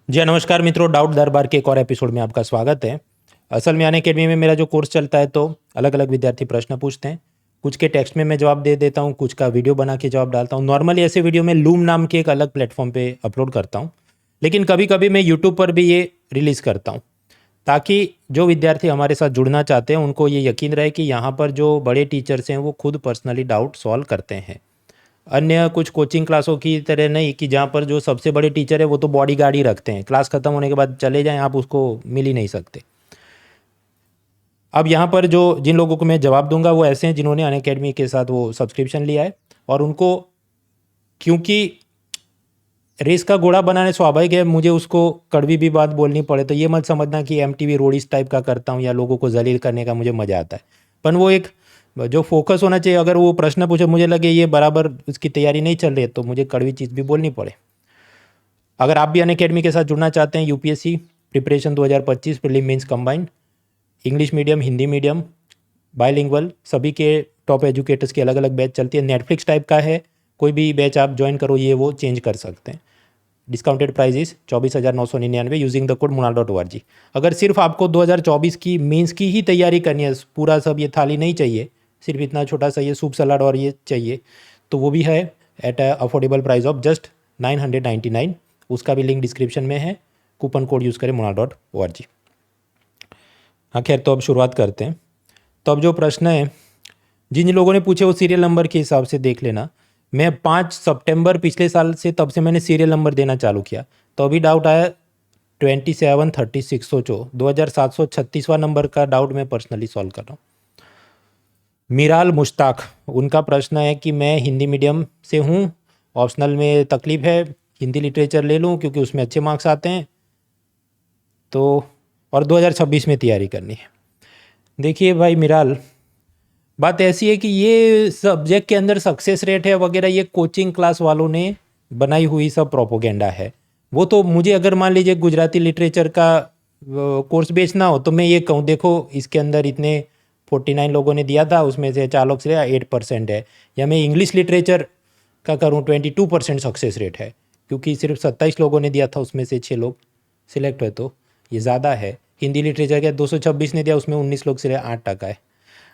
जी हाँ, नमस्कार मित्रों, डाउट दरबार के एक और एपिसोड में आपका स्वागत है। असल में अनअकैडमी में मेरा जो कोर्स चलता है तो अलग अलग विद्यार्थी प्रश्न पूछते हैं। कुछ के टेक्स्ट में मैं जवाब दे देता हूँ, कुछ का वीडियो बना के जवाब डालता हूँ। नॉर्मली ऐसे वीडियो मैं लूम नाम के एक अलग प्लेटफॉर्म पे अपलोड करता हूँ, लेकिन कभी कभी मैं यूट्यूब पर भी ये रिलीज़ करता हूँ, ताकि जो विद्यार्थी हमारे साथ जुड़ना चाहते हैं उनको ये यकीन रहे कि यहाँ पर जो बड़े टीचर्स हैं वो खुद पर्सनली डाउट सॉल्व करते हैं। अन्य कुछ कोचिंग क्लासों की तरह नहीं कि जहाँ पर जो सबसे बड़े टीचर है वो तो बॉडी गार्ड ही रखते हैं, क्लास खत्म होने के बाद चले जाएं आप उसको मिल ही नहीं सकते। अब यहाँ पर जो जिन लोगों को मैं जवाब दूंगा वो ऐसे हैं जिन्होंने अनअकैडमी के साथ वो सब्सक्रिप्शन लिया है, और उनको क्योंकि रेस का घोड़ा बनाने स्वाभाविक है मुझे उसको कड़वी भी बात बोलनी पड़े, तो ये मत समझना कि MTV रोडीज टाइप का करता हूँ या लोगों को जलील करने का मुझे मज़ा आता है। पर वो एक जो फोकस होना चाहिए, अगर वो प्रश्न पूछे मुझे लगे ये बराबर उसकी तैयारी नहीं चल रही है तो मुझे कड़वी चीज़ भी बोलनी पड़े। अगर आप भी अनअकैडमी के साथ जुड़ना चाहते हैं, UPSC preparation 2025 prelim mains combined, English medium Hindi medium bilingual सभी के टॉप एजुकेटर्स की अलग अलग बैच चलती है। नेटफ्लिक्स टाइप का है, कोई भी बैच आप ज्वाइन करो ये वो चेंज कर सकते हैं। Discounted price is 24,999 using the code munal.org। अगर सिर्फ आपको 2024 की मेंस की ही तैयारी करनी है, पूरा सब ये थाली नहीं चाहिए, सिर्फ इतना छोटा सा ये सूप सलाद और ये चाहिए, तो वो भी है at a affordable price of just 999। उसका भी लिंक डिस्क्रिप्शन में है, कूपन कोड यूज़ करें munal.org। हाँ खैर, तो अब शुरुआत करते हैं। तो अब जो प्रश्न है जिन लोगों ने पूछे वो सीरियल नंबर के हिसाब से देख लेना। मैं 5 सितंबर पिछले साल से तब से मैंने सीरियल नंबर देना चालू किया, तो अभी डाउट आया 2736, सोचो 2736वां नंबर का डाउट मैं पर्सनली सॉल्व कर रहा हूँ। मीराल मुश्ताक, उनका प्रश्न है कि मैं हिंदी मीडियम से हूँ, ऑप्शनल में तकलीफ है, हिंदी लिटरेचर ले लूँ क्योंकि उसमें अच्छे मार्क्स आते हैं, तो और 2026 में तैयारी करनी है। देखिए भाई मीराल, बात ऐसी है कि ये सब्जेक्ट के अंदर सक्सेस रेट है वगैरह ये कोचिंग क्लास वालों ने बनाई हुई सब प्रोपोगेंडा है। वो तो मुझे अगर मान लीजिए गुजराती लिटरेचर का कोर्स बेचना हो तो मैं ये कहूँ देखो इसके अंदर इतने 49 लोगों ने दिया था, उसमें से 4 लोग से 8% है, या मैं इंग्लिश लिटरेचर का करूँ 22% सक्सेस रेट है क्योंकि सिर्फ 27 लोगों ने दिया था, उसमें से 6 लोग सिलेक्ट हुए, तो ये ज़्यादा है। हिंदी लिटरेचर का 226 ने दिया, उसमें 19 लोग सिर्फ 8% है।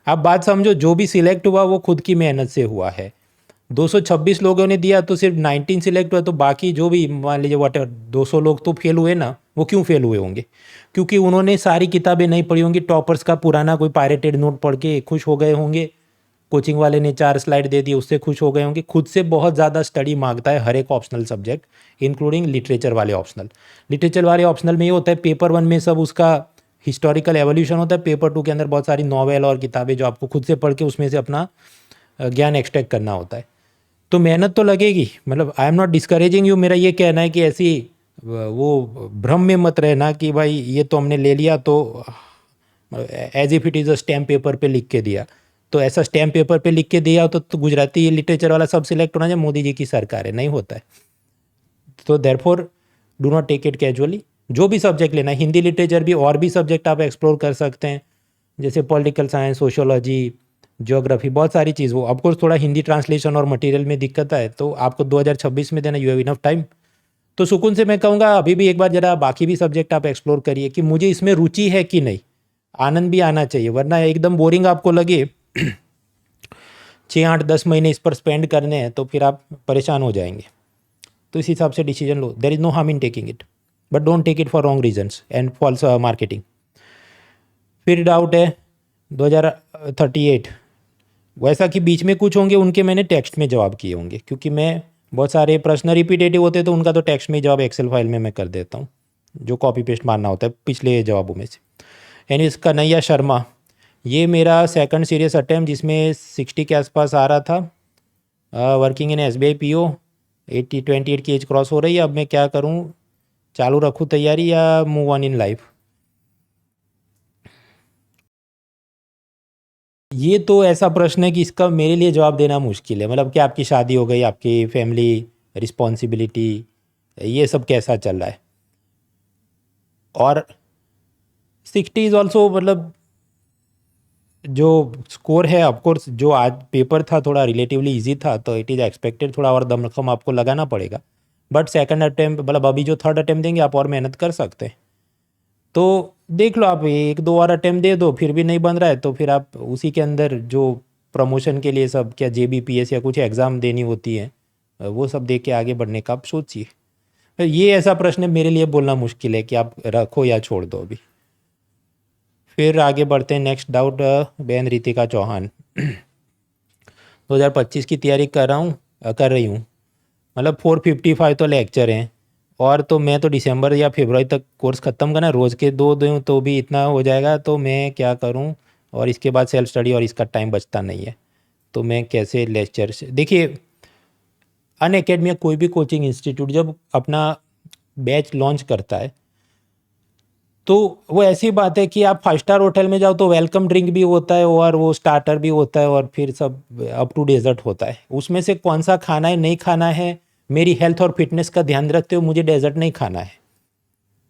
आप बात समझो, जो भी सिलेक्ट हुआ वो खुद की मेहनत से हुआ है। 226 लोगों ने दिया तो सिर्फ 19 सिलेक्ट हुआ, तो बाकी जो भी मान लीजिए वाट 200 लोग तो फेल हुए ना। वो क्यों फेल हुए होंगे? क्योंकि उन्होंने सारी किताबें नहीं पढ़ी होंगी, टॉपर्स का पुराना कोई पायरेटेड नोट पढ़ के खुश हो गए होंगे, कोचिंग वाले ने 4 स्लाइड दे दी उससे खुश हो गए होंगे। खुद से बहुत ज़्यादा स्टडी मांगता है हर एक ऑप्शनल सब्जेक्ट, इंक्लूडिंग लिटरेचर वाले ऑप्शनल। लिटरेचर वाले ऑप्शनल में ये होता है पेपर 1 में सब उसका हिस्टोरिकल एवोल्यूशन होता है, पेपर 2 के अंदर बहुत सारी नॉवेल और किताबें जो आपको खुद से पढ़ के उसमें से अपना ज्ञान एक्सट्रैक्ट करना होता है। तो मेहनत तो लगेगी, मतलब I am not discouraging you, मेरा ये कहना है कि ऐसी वो भ्रम में मत रहना कि भाई ये तो हमने ले लिया तो as if it is a stamp paper पे लिख के दिया, तो ऐसा स्टैम्प पेपर पे लिख के दिया तो गुजराती लिटरेचर वाला सब सिलेक्ट होना चाहिए, मोदी जी की सरकार है, नहीं होता है। तो therefore do not take it casually. जो भी सब्जेक्ट लेना है, हिंदी लिटरेचर भी और भी सब्जेक्ट आप एक्सप्लोर कर सकते हैं, जैसे पॉलिटिकल साइंस, सोशियोलॉजी, ज्योग्राफी, बहुत सारी चीज़। वो ऑफकोर्स थोड़ा हिंदी ट्रांसलेशन और मटेरियल में दिक्कत है, तो आपको 2026 में देना, यू हैव इनफ टाइम। तो सुकून से मैं कहूँगा अभी भी एक बार ज़रा बाकी भी सब्जेक्ट आप एक्सप्लोर करिए कि मुझे इसमें रुचि है कि नहीं। आनंद भी आना चाहिए, वरना एकदम बोरिंग आपको लगे 6 8 10 महीने इस पर स्पेंड करने हैं तो फिर आप परेशान हो जाएंगे। तो इस हिसाब से डिसीजन लो, there is no harm in taking it, but don't take it for wrong reasons and false marketing. फिर डाउट है 2038, वैसा कि बीच में कुछ होंगे उनके मैंने टेक्स्ट में जवाब किए होंगे, क्योंकि मैं बहुत सारे प्रश्न रिपीटेटिव होते तो उनका तो टेक्स्ट में जवाब एक्सेल फाइल में मैं कर देता हूँ, जो कॉपी पेस्ट मारना होता है पिछले जवाबों में से। यानी इसका कन्हैया शर्मा, ये मेरा सेकंड सीरियस अटैम्प्ट जिसमें 60 के आसपास आ रहा था। वर्किंग इन SBI PO, 28 की एज क्रॉस हो रही है, अब मैं क्या करूँ, चालू रखूँ तैयारी या मूव ऑन इन लाइफ? ये तो ऐसा प्रश्न है कि इसका मेरे लिए जवाब देना मुश्किल है। मतलब कि आपकी शादी हो गई, आपकी फैमिली रिस्पॉन्सिबिलिटी, ये सब कैसा चल रहा है, और 60 इज़ ऑल्सो, मतलब जो स्कोर है ऑफकोर्स, जो आज पेपर था थोड़ा रिलेटिवली इजी था, तो इट इज़ एक्सपेक्टेड थोड़ा और दमखम आपको लगाना पड़ेगा। बट सेकंड अटेम्प्ट मतलब अभी जो थर्ड अटेम्प्ट देंगे आप और मेहनत कर सकते हैं। तो देख लो, आप एक दो और अटेम्प्ट दे दो, फिर भी नहीं बन रहा है तो फिर आप उसी के अंदर जो प्रमोशन के लिए सब क्या JBPS या कुछ एग्ज़ाम देनी होती है वो सब दे के आगे बढ़ने का आप सोचिए। ये ऐसा प्रश्न मेरे लिए बोलना मुश्किल है कि आप रखो या छोड़ दो अभी। फिर आगे बढ़ते हैं। नेक्स्ट डाउट बहन रितिका चौहान। 2025 की तैयारी कर रही हूँ, मतलब 455 तो लेक्चर हैं, और तो मैं तो दिसंबर या फरवरी तक कोर्स ख़त्म करना, रोज़ के 2 दूँ तो भी इतना हो जाएगा, तो मैं क्या करूँ? और इसके बाद सेल्फ स्टडी और इसका टाइम बचता नहीं है, तो मैं कैसे लेक्चर से देखिए अनअकैडमी या कोई भी कोचिंग इंस्टीट्यूट जब अपना बैच लॉन्च करता है तो वो ऐसी बात है कि आप 5 स्टार होटल में जाओ तो वेलकम ड्रिंक भी होता है और वो स्टार्टर भी होता है और फिर सब अप टू डेजर्ट होता है। उसमें से कौन सा खाना है नहीं खाना है, मेरी हेल्थ और फिटनेस का ध्यान रखते हुए मुझे डेजर्ट नहीं खाना है,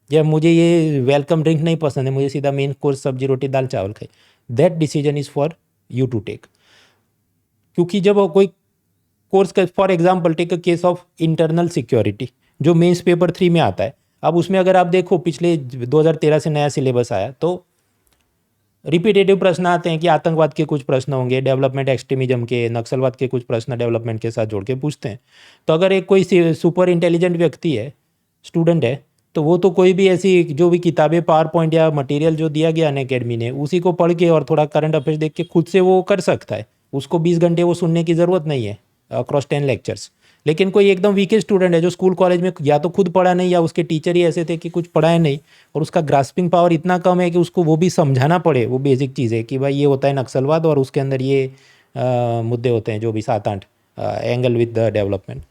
या मुझे ये वेलकम ड्रिंक नहीं पसंद है, मुझे सीधा मेन कोर्स सब्जी रोटी दाल चावल खाई, that decision is for you to take. क्योंकि जब कोई कोर्स का for example take a case of internal security जो मेंस पेपर 3 में आता है, अब उसमें अगर आप देखो पिछले 2013 से नया सिलेबस आया तो रिपीटेटिव प्रश्न आते हैं कि आतंकवाद के कुछ प्रश्न होंगे, डेवलपमेंट एक्सट्रीमिज्म के, नक्सलवाद के कुछ प्रश्न डेवलपमेंट के साथ जोड़ के पूछते हैं। तो अगर एक कोई सुपर इंटेलिजेंट व्यक्ति है, स्टूडेंट है, तो वो तो कोई भी ऐसी जो भी किताबें पावर पॉइंट या मटेरियल जो दिया गया अनअकैडमी ने उसी को पढ़ के और थोड़ा करंट अफेयर्स देख के खुद से वो कर सकता है। उसको 20 घंटे वो सुनने की ज़रूरत नहीं है अक्रॉस 10 लेक्चर्स। लेकिन कोई एकदम वीकेस्ट स्टूडेंट है जो स्कूल कॉलेज में या तो खुद पढ़ा नहीं या उसके टीचर ही ऐसे थे कि कुछ पढ़ाए नहीं, और उसका ग्रास्पिंग पावर इतना कम है कि उसको वो भी समझाना पड़े वो बेसिक चीज़ें कि भाई ये होता है नक्सलवाद और उसके अंदर ये मुद्दे होते हैं जो भी 7-8 एंगल विद द डेवलपमेंट।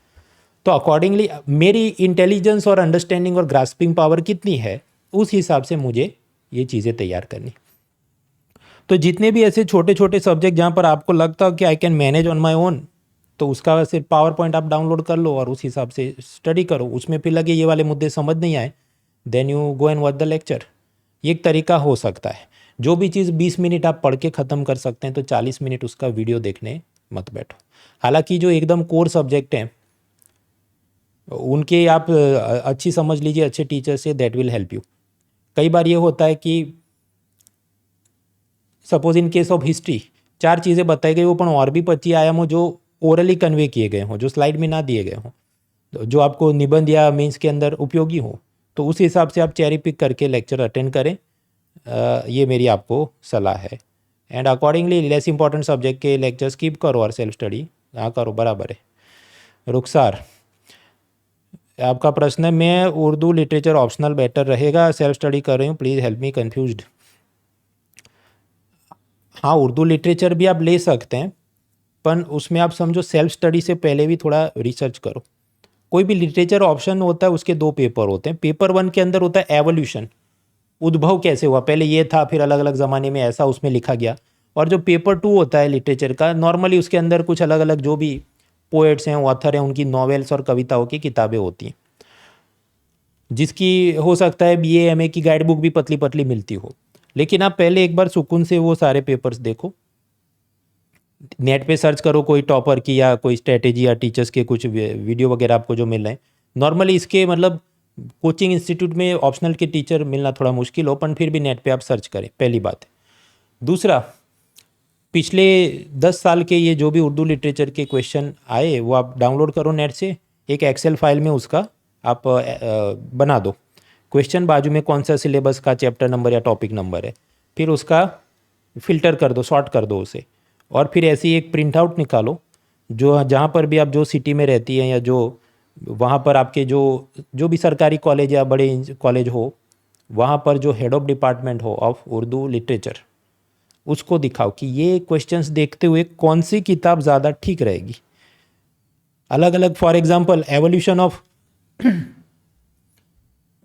तो अकॉर्डिंगली मेरी इंटेलिजेंस और अंडरस्टैंडिंग और ग्रास्पिंग पावर कितनी है उस हिसाब से मुझे ये चीज़ें तैयार करनी। तो जितने भी ऐसे छोटे छोटे सब्जेक्ट जहाँ पर आपको लगता हो कि I can manage on my own, तो उसका सिर्फ पावर पॉइंट आप डाउनलोड कर लो और उस हिसाब से स्टडी करो। उसमें फिर लगे ये वाले मुद्दे समझ नहीं आए, then you go and watch the lecture. ये एक तरीका हो सकता है। जो भी चीज़ 20 मिनट आप पढ़ के ख़त्म कर सकते हैं तो 40 मिनट उसका वीडियो देखने मत बैठो। हालांकि जो एकदम कोर सब्जेक्ट हैं उनके आप अच्छी समझ लीजिए अच्छे टीचर से, दैट विल हेल्प यू। कई बार ये होता है कि suppose in case of history 4 चीज़ें बताई गई हो पण और भी 25 आयाम हो जो ओरली कन्वे किए गए हों, जो स्लाइड में ना दिए गए हों, जो आपको निबंध या मीन्स के अंदर उपयोगी हो, तो उस हिसाब से आप चेरी पिक करके लेक्चर अटेंड करें। ये मेरी आपको सलाह है। And accordingly less important subject के लेक्चर स्किप करो और सेल्फ स्टडी हाँ करो, बराबर है। रुखसार, आपका प्रश्न है मैं उर्दू लिटरेचर ऑप्शनल बेटर रहेगा, सेल्फ स्टडी कर रही हूँ, प्लीज़ हेल्प मी कन्फ्यूज्ड। हाँ उर्दू लिटरेचर भी आप ले सकते हैं, पर उसमें आप समझो सेल्फ स्टडी से पहले भी थोड़ा रिसर्च करो। कोई भी लिटरेचर ऑप्शन होता है उसके 2 पेपर होते हैं। पेपर 1 के अंदर होता है एवोल्यूशन, उद्भव कैसे हुआ, पहले ये था फिर अलग अलग ज़माने में ऐसा उसमें लिखा गया। और जो पेपर 2 होता है लिटरेचर का, नॉर्मली उसके अंदर कुछ अलग अलग जो भी पोएट्स हैं ऑथर हैं उनकी नॉवेल्स और कविताओं की किताबें होती हैं, जिसकी हो सकता है BA MA की गाइड बुक भी पतली पतली मिलती हो। लेकिन आप पहले एक बार सुकून से वो सारे पेपर्स देखो, नेट पे सर्च करो कोई टॉपर की या कोई स्ट्रेटेजी या टीचर्स के कुछ वीडियो वगैरह आपको जो मिल रहे हैं। नॉर्मली इसके मतलब कोचिंग इंस्टीट्यूट में ऑप्शनल के टीचर मिलना थोड़ा मुश्किल हो, पर फिर भी नेट पे आप सर्च करें, पहली बात है। दूसरा, पिछले 10 साल के ये जो भी उर्दू लिटरेचर के क्वेश्चन आए वो आप डाउनलोड करो नेट से, एक एक्सेल फाइल में उसका आप बना दो क्वेश्चन, बाजू में कौन सा सिलेबस का चैप्टर नंबर या टॉपिक नंबर है, फिर उसका फ़िल्टर कर दो, सॉर्ट कर दो उसे, और फिर ऐसी एक प्रिंट आउट निकालो जो जहाँ पर भी आप जो सिटी में रहती हैं या जो वहाँ पर आपके जो भी सरकारी कॉलेज या बड़े कॉलेज हो वहाँ पर जो हेड ऑफ डिपार्टमेंट हो ऑफ उर्दू लिटरेचर उसको दिखाओ कि ये क्वेश्चंस देखते हुए कौन सी किताब ज़्यादा ठीक रहेगी। अलग अलग for example evolution of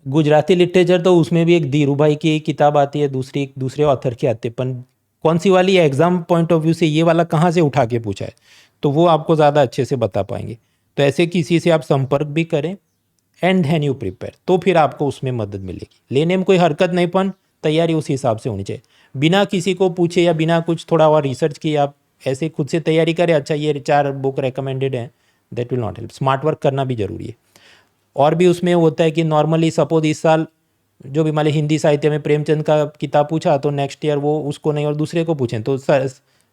Gujarati literature, तो उसमें भी एक धीरू भाई की किताब आती है, दूसरी एक दूसरे ऑथर की आती है, पर कौन सी वाली एग्जाम पॉइंट ऑफ व्यू से ये वाला कहाँ से उठा के पूछा है, तो वो आपको ज़्यादा अच्छे से बता पाएंगे। तो ऐसे किसी से आप संपर्क भी करें एंड देन यू प्रिपेयर, तो फिर आपको उसमें मदद मिलेगी। लेने में कोई हरकत नहीं, पन तैयारी उस हिसाब से होनी चाहिए। बिना किसी को पूछे या बिना कुछ थोड़ा और रिसर्च किए आप ऐसे खुद से तैयारी करें, अच्छा ये 4 बुक रिकमेंडेड हैं, that will not help. Smart work करना भी जरूरी है। और भी उसमें होता है कि नॉर्मली सपोज इस साल जो भी मान ली हिंदी साहित्य में प्रेमचंद का किताब पूछा तो नेक्स्ट ईयर वो उसको नहीं और दूसरे को पूछें, तो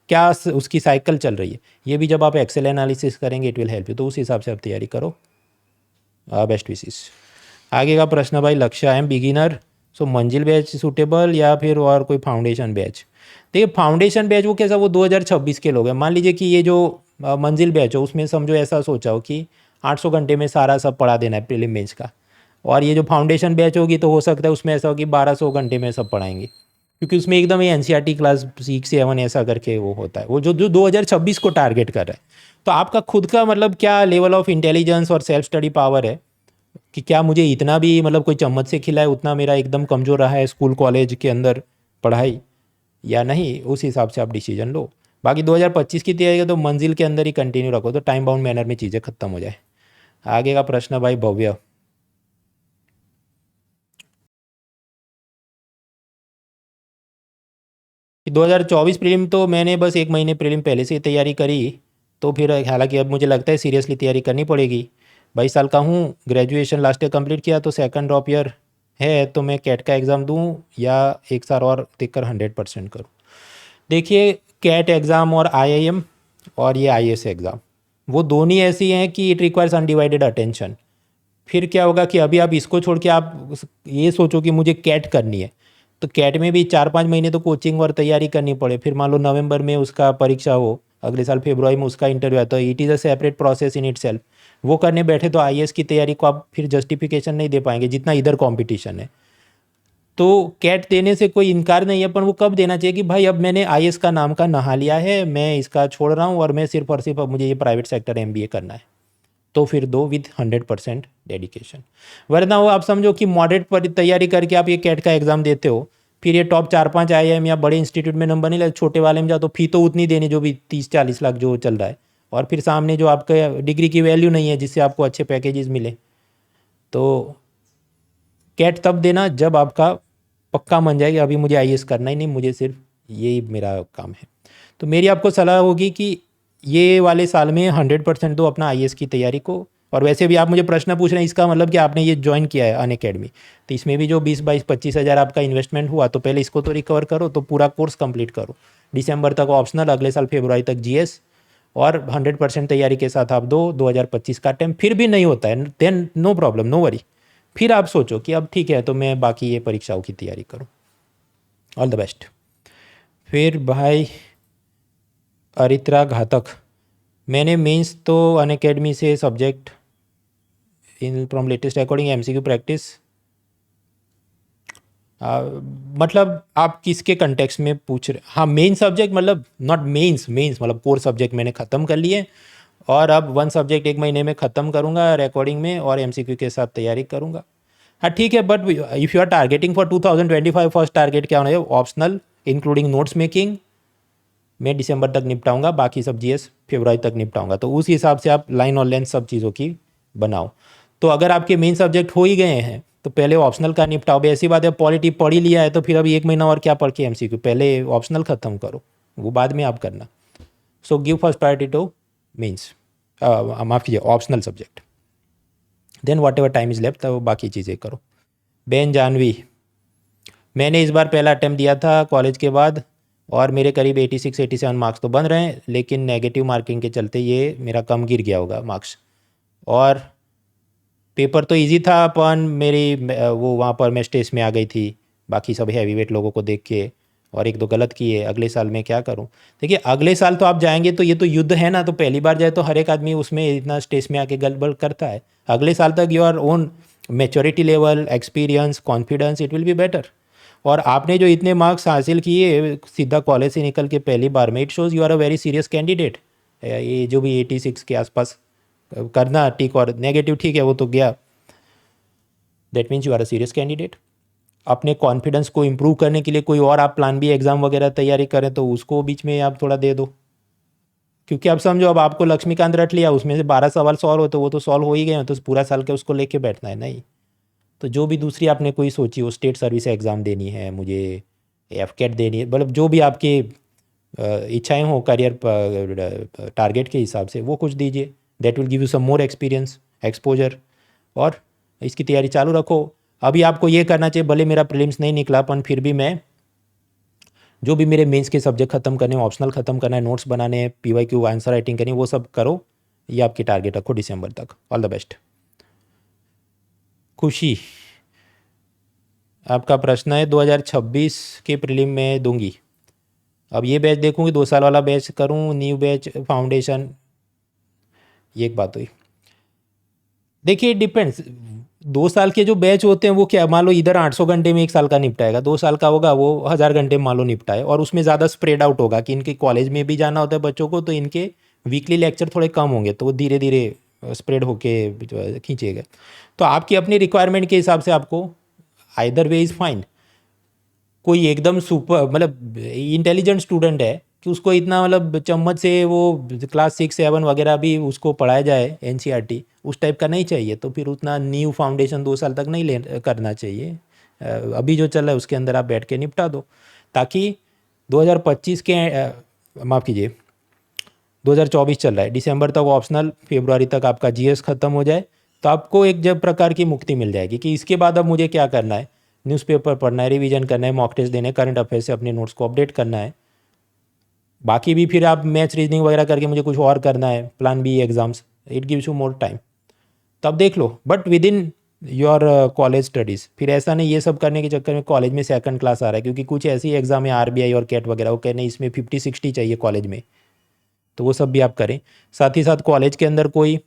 क्या उसकी साइकिल चल रही है, ये भी जब आप एक्सेल एनालिसिस करेंगे इट विल हेल्प यू। तो उस हिसाब से आप तैयारी करो। Best wishes. आगे का प्रश्न भाई, लक्ष्य आई एम बिगिनर सो मंजिल बैच सूटेबल या फिर और कोई फाउंडेशन बैच। देखिए फाउंडेशन बैच वो कैसा, वो 2026 के लोग हैं। मान लीजिए कि ये जो मंजिल बैच हो उसमें समझो ऐसा सोचा हो कि 800 घंटे में सारा सब पढ़ा देना है प्रीलिम मेंस का, और ये जो फाउंडेशन बैच होगी तो हो सकता है उसमें ऐसा हो कि 1200 घंटे में सब पढ़ाएंगे, क्योंकि उसमें एकदम ये एनसीईआरटी क्लास 6 7 ऐसा करके वो होता है, वो जो जो 2026 को टारगेट कर रहा है। तो आपका खुद का मतलब क्या लेवल ऑफ इंटेलिजेंस और सेल्फ स्टडी पावर है कि क्या मुझे इतना भी मतलब कोई चम्मच से खिलाए उतना मेरा एकदम कमज़ोर रहा है स्कूल कॉलेज के अंदर पढ़ाई या नहीं, उस हिसाब से आप डिसीजन लो। बाकी 2025 की तैयारी है तो मंजिल के अंदर ही कंटिन्यू रखो तो टाइम बाउंड मैनर में चीज़ें खत्म हो जाए। आगे का प्रश्न भाई भव्य, कि 2024 प्रीलिम तो मैंने बस 1 महीने प्रीलिम पहले से ही तैयारी करी, तो फिर हालांकि अब मुझे लगता है सीरियसली तैयारी करनी पड़ेगी। 22 साल का हूँ, ग्रेजुएशन लास्ट ईयर कंप्लीट किया तो सेकंड ड्रॉप ईयर है, तो मैं कैट का एग्ज़ाम दूँ या एक साल और देखकर 100% करूँ। देखिए कैट एग्ज़ाम और आईआईएम और ये आईएएस एग्ज़ाम वो दोनों ऐसी हैं कि इट रिक्वायर्स अनडिवाइडेड अटेंशन। फिर क्या होगा कि अभी आप इसको छोड़ के आप ये सोचो कि मुझे कैट करनी है, तो कैट में भी 4 5 महीने तो कोचिंग और तैयारी करनी पड़े, फिर मान लो नवंबर में उसका परीक्षा हो, अगले साल फरवरी में उसका इंटरव्यू आता है, it is a separate process in it self. वो करने बैठे तो आईएएस की तैयारी को आप फिर जस्टिफिकेशन नहीं दे पाएंगे जितना इधर कॉम्पिटिशन है। तो कैट देने से कोई इनकार नहीं है, पर वो कब देना चाहिए कि भाई अब मैंने आईएएस का नाम का नहा लिया है, मैं इसका छोड़ रहा हूँ और मैं सिर्फ और सिर्फ अब मुझे ये प्राइवेट सेक्टर एमबीए करना है, तो फिर दो विद 100% डेडिकेशन। वरना वो आप समझो कि मॉडरेट पर तैयारी करके आप ये कैट का एग्ज़ाम देते हो, फिर ये टॉप 4 5 आईआईएम या बड़े इंस्टीट्यूट में नंबर नहीं लगे, छोटे वाले में जाओ तो फी तो उतनी देनी जो भी 30 40 लाख जो चल रहा है, और फिर सामने जो आपका डिग्री की वैल्यू नहीं है जिससे आपको अच्छे पैकेजेस मिले। तो कैट तब देना जब आपका पक्का मन जाए कि अभी मुझे आईएएस करना ही नहीं, मुझे सिर्फ यही मेरा काम है। तो मेरी आपको सलाह होगी कि ये वाले साल में 100% दो अपना आईएएस की तैयारी को। और वैसे भी आप मुझे प्रश्न पूछ रहे हैं इसका मतलब कि आपने ये ज्वाइन किया है अनअकैडमी, तो इसमें भी जो 20 22 25 हज़ार आपका इन्वेस्टमेंट हुआ तो पहले इसको तो रिकवर करो, तो पूरा कोर्स कंप्लीट करो। दिसंबर तक ऑप्शनल, अगले साल फरवरी तक जीएस, और 100% तैयारी के साथ आप दो 2025 का अटैम्प्ट। फिर भी नहीं होता है then no problem, no worry, फिर आप सोचो कि अब ठीक है तो मैं बाकी ये परीक्षाओं की तैयारी करूँ। All the best. फिर भाई अरित्रा घातक, मैंने मेंस तो अनअकैडमी से subject in from latest according MCQ practice, मतलब आप किसके कंटेक्स्ट में पूछ रहे। हाँ मेन सब्जेक्ट मतलब नॉट मेंस, मेंस मतलब कोर सब्जेक्ट मैंने ख़त्म कर लिए और अब 1 सब्जेक्ट 1 महीने में ख़त्म करूँगा रिकॉर्डिंग में और एमसीक्यू के साथ तैयारी करूँगा। हाँ ठीक है, but if you are targeting for 2025 first target क्या होना चाहिए, ऑप्शनल इंक्लूडिंग नोट्स मेकिंग मैं दिसंबर तक निपटाऊंगा, बाकी सब जीएस फरवरी तक निपटाऊंगा। तो उस हिसाब से आप लाइन और लेंथ सब चीज़ों की बनाओ। तो अगर आपके मेन सब्जेक्ट हो ही गए हैं तो पहले ऑप्शनल का निपटाओ। भी ऐसी बात है पॉलिटी पढ़ ही लिया है तो फिर अभी 1 महीना और क्या पढ़ के एमसीक्यू, पहले ऑप्शनल ख़त्म करो, वो बाद में आप करना। So give first priority to means माफ़ कीजिए optional subject, then whatever time is left तो बाकी चीज़ें करो। बेन जानवी, मैंने इस बार पहला अटैम्प्ट दिया था कॉलेज के बाद और मेरे करीब 86 87 मार्क्स तो बन रहे हैं, लेकिन नेगेटिव मार्किंग के चलते ये मेरा कम गिर गया होगा मार्क्स। और पेपर तो इजी था अपन मेरी वो वहाँ पर मैं स्टेज में आ गई थी बाकी सब हैवी वेट लोगों को देख के, और 1 2 गलत किए। अगले साल मैं क्या करूँ, देखिए अगले साल तो आप जाएंगे तो ये तो युद्ध है ना, तो पहली बार जाए तो हर एक आदमी उसमें इतना स्टेज में आके गड़बड़ करता है। अगले साल तक your own maturity level, experience, confidence, it will be better. और आपने जो इतने मार्क्स हासिल किए सीधा कॉलेज से निकल के पहली बार में, it shows you are a very serious candidate. ये जो भी 86 के आसपास करना टिक, और नेगेटिव ठीक है वो तो गया, that means you are a serious candidate. अपने कॉन्फिडेंस को इम्प्रूव करने के लिए कोई और आप प्लान बी एग्ज़ाम वगैरह तैयारी करें तो उसको बीच में आप थोड़ा दे दो, क्योंकि अब समझो अब आपको लक्ष्मीकांत रट लिया उसमें से 12 सवाल सॉल्व हो तो वो तो सॉल्व हो ही गए हो, तो पूरा साल के उसको लेके बैठना है नहीं। तो जो भी दूसरी आपने कोई सोची हो, स्टेट सर्विस एग्ज़ाम देनी है मुझे, एफकेट देनी है, मतलब जो भी आपकी इच्छाएं हो करियर टारगेट के हिसाब से वो कुछ दीजिए, that will give you some more experience exposure. और इसकी तैयारी चालू रखो। अभी आपको ये करना चाहिए, भले मेरा प्रीलिम्स नहीं निकला पर फिर भी मैं जो भी मेरे मेंस के सब्जेक्ट खत्म करने हैं, ऑप्शनल खत्म करना है, नोट्स बनाने हैं, PYQ आंसर राइटिंग करनी है, वो सब करो। ये आपकी टारगेट रखो दिसंबर तक। All the best. खुशी, आपका प्रश्न है 2026 के प्रीलिम में दूंगी। अब ये बैच देखूंगी, 2 साल वाला बैच करूँ, न्यू बैच, फाउंडेशन, ये एक बात हुई। देखिए डिपेंड्स, 2 साल के जो बैच होते हैं वो क्या, मान लो इधर 800 घंटे में 1 साल का निपटाएगा, 2 साल का होगा वो 1000 घंटे में मान लो निपटाए, और उसमें ज़्यादा स्प्रेड आउट होगा कि इनके कॉलेज में भी जाना होता है बच्चों को, तो इनके वीकली लेक्चर थोड़े कम होंगे, तो वो धीरे धीरे स्प्रेड होके खींचेगा। तो आपकी अपनी रिक्वायरमेंट के हिसाब से आपको आइदर वे इज़ फाइन। कोई एकदम सुपर मतलब इंटेलिजेंट स्टूडेंट है कि उसको इतना मतलब चम्मच से वो क्लास 6 7 वगैरह भी उसको पढ़ाया जाए NCERT, उस टाइप का नहीं चाहिए, तो फिर उतना न्यू फाउंडेशन 2 साल तक नहीं ले करना चाहिए। अभी जो चल रहा है उसके अंदर आप बैठ के निपटा दो, ताकि 2025 के माफ़ कीजिए 2024 चल रहा है, दिसंबर तक ऑप्शनल, फरवरी तक आपका GS ख़त्म हो जाए, तो आपको एक जब प्रकार की मुक्ति मिल जाएगी कि इसके बाद अब मुझे क्या करना है, न्यूज़पेपर पढ़ना है, रिवीजन करना है, मॉक टेस्ट देने, करंट अफेयर से अपने नोट्स को अपडेट करना है। बाकी भी फिर आप मैथ्स रीजनिंग वगैरह करके मुझे कुछ और करना है, plan B exams, it gives you more time, तब देख लो, but within your college studies. फिर ऐसा नहीं ये सब करने के चक्कर में कॉलेज में सेकंड क्लास आ रहा है, क्योंकि कुछ ऐसी एग्जाम है RBI और कैट वगैरह, वो कहने इसमें 50 60 चाहिए कॉलेज में, तो वो सब भी आप करें। साथ ही साथ कॉलेज के अंदर कोई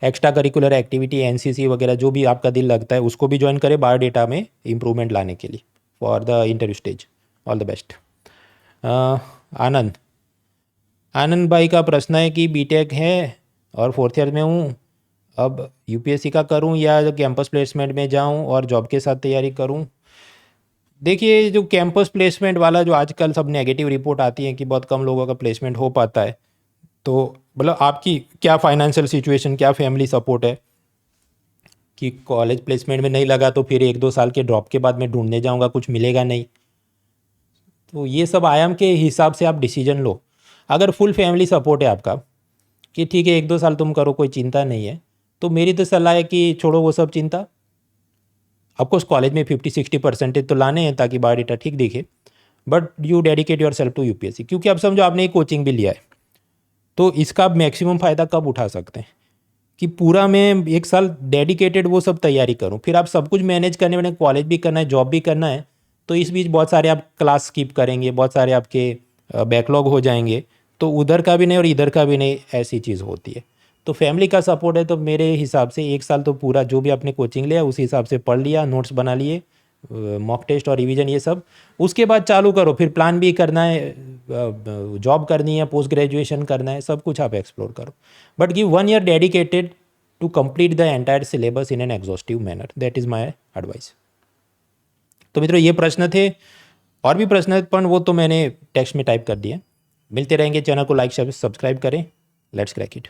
एक्स्ट्रा करिकुलर एक्टिविटी, NCC वगैरह जो भी आपका दिल लगता है उसको भी ज्वाइन करें बायोडेटा में इंप्रूवमेंट लाने के लिए for the interview stage. All the best. Anand, Anand भाई का प्रश्न है कि बीटेक है और 4th ईयर में हूँ, अब UPSC का करूँ या कैंपस प्लेसमेंट में जाऊँ और जॉब के साथ तैयारी करूँ। देखिए जो कैंपस प्लेसमेंट वाला जो आजकल सब नेगेटिव रिपोर्ट आती है कि बहुत कम लोगों का प्लेसमेंट हो पाता है, तो मतलब आपकी क्या फाइनेंशियल सिचुएशन, क्या फैमिली सपोर्ट है कि कॉलेज प्लेसमेंट में नहीं लगा तो फिर 1 2 साल के ड्रॉप के बाद मैं ढूंढने जाऊंगा, कुछ मिलेगा नहीं। तो ये सब आयाम के हिसाब से आप डिसीजन लो। अगर फुल फैमिली सपोर्ट है आपका कि ठीक है 1 2 साल तुम करो, कोई चिंता नहीं है, तो मेरी तो सलाह है कि छोड़ो वो सब चिंता। ऑफकोर्स कॉलेज में 50 60% तो लाने हैं ताकि बायोडेटा ठीक दिखे, but you dedicate yourself to UPSC, क्योंकि अब समझो आपने एक कोचिंग भी लिया है, तो इसका आप मैक्सिमम फ़ायदा कब उठा सकते हैं कि पूरा मैं 1 साल डेडिकेटेड वो सब तैयारी करूं, फिर आप सब कुछ मैनेज करने में, कॉलेज भी करना है, जॉब भी करना है, तो इस बीच बहुत सारे आप क्लास स्किप करेंगे, बहुत सारे आपके बैकलॉग हो जाएंगे, तो उधर का भी नहीं और इधर का भी नहीं, ऐसी चीज़ होती है। तो फैमिली का सपोर्ट है तो मेरे हिसाब से 1 साल तो पूरा जो भी आपने कोचिंग लिया उसी हिसाब से पढ़ लिया, नोट्स बना लिए, मॉक टेस्ट और रिवीजन ये सब, उसके बाद चालू करो। फिर प्लान भी करना है, जॉब करनी है, पोस्ट ग्रेजुएशन करना है, सब कुछ आप एक्सप्लोर करो, but give 1 year dedicated to complete the entire syllabus in an exhaustive manner, that is my advice. तो मित्रों ये प्रश्न थे, और भी प्रश्न है पर वो तो मैंने टेक्स्ट में टाइप कर दिए। मिलते रहेंगे, चैनल को लाइक सब्सक्राइब करें। Let's crack it.